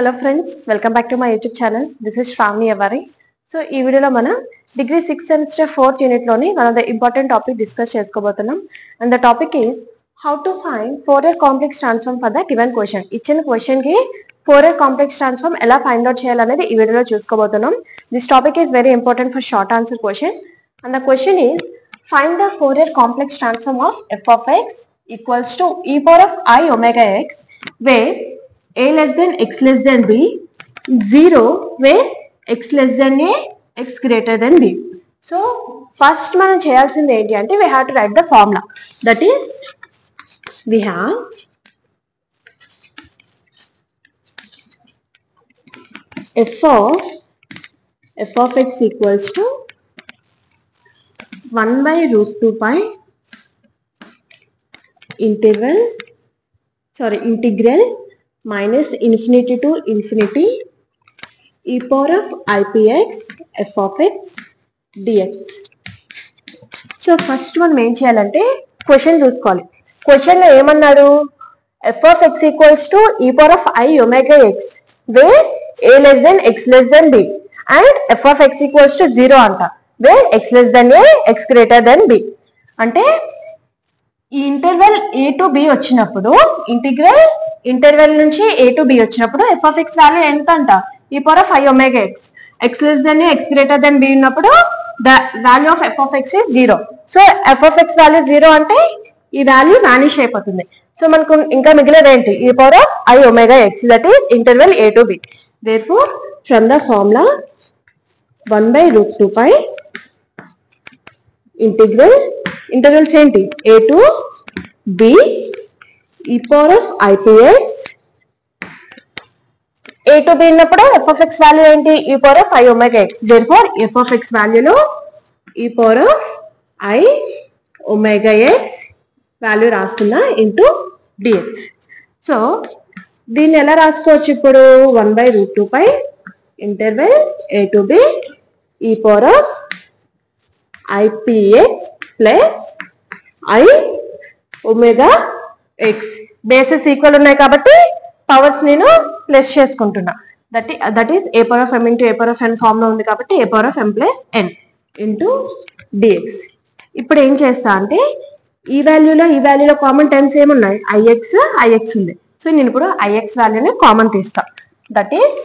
Hello friends, welcome back to my YouTube channel. This is Shravani Avari. So ఈ వీడియోలో మనం degree 6th semester 4th unit లోని one of the important topic discuss చేసుకోబోతున్నాం. And the topic is how to find Fourier complex transform for the given question. ఇచ్చిన question కి Fourier complex transform ఎలా find out చేయాలనేది ఈ వీడియోలో చూసుకోబోతున్నాం. This topic is very important for short answer question. And the question is find the Fourier complex transform of f of x equals to e power of I omega x where a less than x less than b, 0 where x less than a, x greater than b. So first మనం చేయాల్సింది ఏంటి అంటే we have to write the formula. That is we have f of x equals to 1 by root 2 pi integral minus infinity to infinity e power of ipx f of x dx. So first మనం ఏం చేయాలంటే question చూసుకోవాలి. Question లో ఏమన్నాడు, f of x equals to e power of I omega x where a less than x less than b and f of x equals to 0 అంట where x less than a, x greater than b. అంటే ఈ interval a to b వచ్చినప్పుడు interval నుంచి a to b వచ్చినప్పుడు f of x value ఎంత అంట e power of I omega x. x less than a, x greater than b ఉన్నప్పుడు the value of f of x is 0. So f of x value 0 అంటే ఈ value vanish అయిపోతుంది. So మనకు ఇంకా మిగిలినది ఏంటి e power of I omega x, that is interval a to b. Therefore from the formula 1 by root 2 pi intervals ఏంటి a to b e power of ipx a to b ఉన్నప్పుడు f of x value ఏంటి e power of I omega x. Therefore f of x వాల్యూలో e power of I omega x value రాస్తున్నా into dx. So దీన్ని ఎలా రాసుకోవచ్చు ఇప్పుడు 1 by root 2 pi interval a to b e power of ipx plus I omega x. Bases equal ఉన్నాయి కాబట్టి powers నేను plus చేసుకుంటున్నా. That is a power of m into a power of n form లో ఉంది కాబట్టి a power of m plus n into dx. ఇప్పుడు ఏం చేస్తా అంటే ఈ వాల్యూలో కామన్ టర్మ్స్ ఏమున్నాయి ix ఉంది. సో నేను ఇప్పుడు ix వాల్యూని కామన్ తీస్తా. That is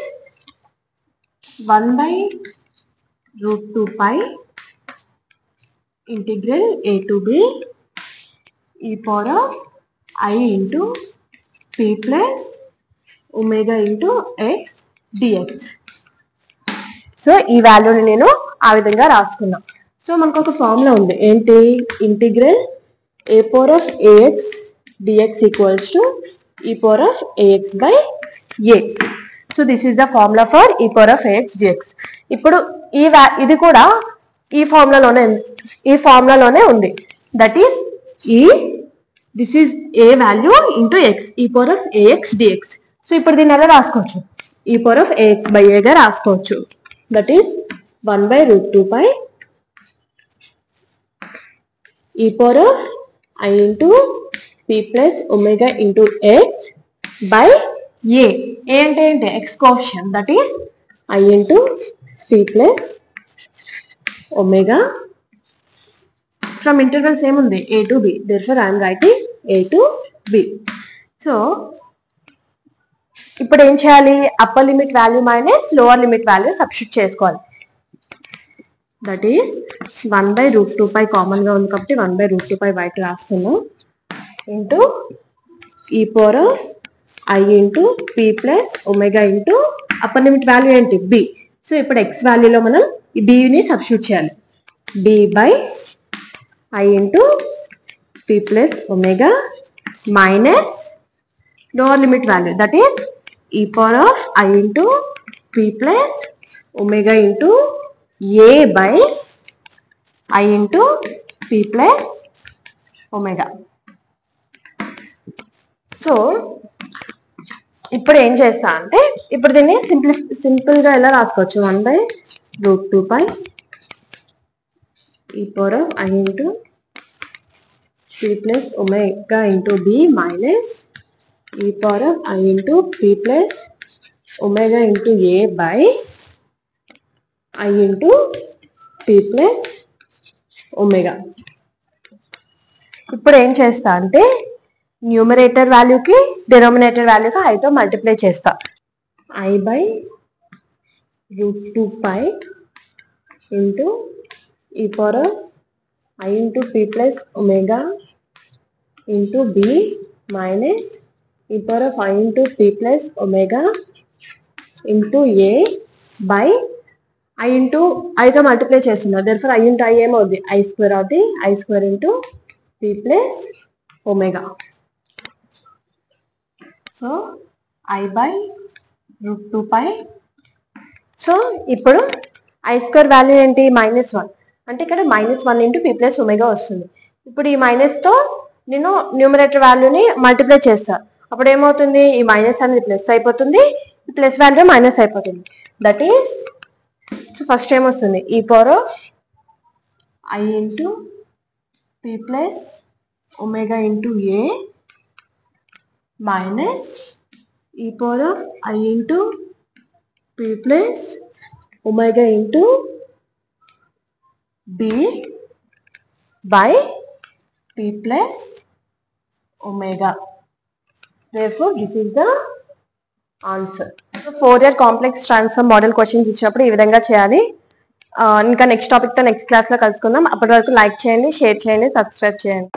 1 by root 2 pi integral a to b e power of I into p plus omega into x dx. So ఈ వాల్యూని నేను ఆ విధంగా రాసుకున్నా. సో మనకు ఒక ఫార్ములా ఉంది ఏంటి, integral a power of ax dx equals to e power of ax by a. So this is the formula for e power of ax dx. ఇప్పుడు ఇది కూడా ఈ ఫార్ములాలోనే ఉంది. That is this is a value into x e power of ax dx. So ఇప్పుడు దీన్ని ఎలా రాసుకోవచ్చు e power of ax by a గా రాసుకోవచ్చు. That is 1 by root 2 pi e power of I into p plus omega into x by a. అంటే ఏంటి x coefficient, that is I into p plus omega from intervals ఏముంది a to b. therefore I am writing a to b. సో ఇప్పుడు ఏం చేయాలి, upper limit value minus lower limit value substitute చేసుకోవాలి. That is 1 by root 2 pi common గా ఉంది కాబట్టి 1 by root 2 pi బయట రాస్తున్నాం into e power of I into p plus omega into upper limit value ఏంటి b. సో ఇప్పుడు x వాల్యూలో మనం ఈ b ని సబ్స్టిట్యూట్ చేయాలి. b by I into p plus omega minus lower limit value, that is e power of I into p plus omega into a by I into p plus omega. So ఇప్పుడు ఏం చేస్తా అంటే ఇప్పుడు దీన్ని simple గా ఎలా రాసుకోవచ్చు 1 by root 2 pi e power of I into p plus omega into b minus e power of I into p plus omega into a by I into p plus omega. ఇప్పుడు ఏం చేస్తా అంటే numerator వాల్యూకి denominator వాల్యూకి ఐతో multiply చేస్తా. I by root 2 pi into e power of I into p plus omega into b minus e power of I into p plus omega into a by I into I తో multiply చేస్తున్నా. therefore I into I ఏమవుద్ది I square అవుద్ది. I square into p plus omega. So I by root 2 pi. So ఇప్పుడు I square value ఏంటి -1 అంటే ఇక్కడ -1 into p plus omega వస్తుంది. ఇప్పుడు ఈ మైనస్తో నేను న్యూమరేటర్ వాల్యూని మల్టిప్లై చేస్తా. అప్పుడు ఏమవుతుంది ఈ మైనస్ అనేది ప్లస్ అయిపోతుంది, ఈ ప్లస్ వాల్యూ మైనస్ అయిపోతుంది. దట్ ఈస్ సో ఫస్ట్ ఏమొస్తుంది ఈ power of I into p plus omega into a minus e power of I into p plus omega into b by p plus omega. Therefore this is the answer. So Fourier complex transform model questions ఇచ్చినప్పుడు ఈ విధంగా చేయాలి. ఇంకా next topic తో next class లో కలుసుకుందాం. అప్పటి వరకు లైక్ చేయండి, షేర్ చేయండి, సబ్స్క్రైబ్ చేయండి.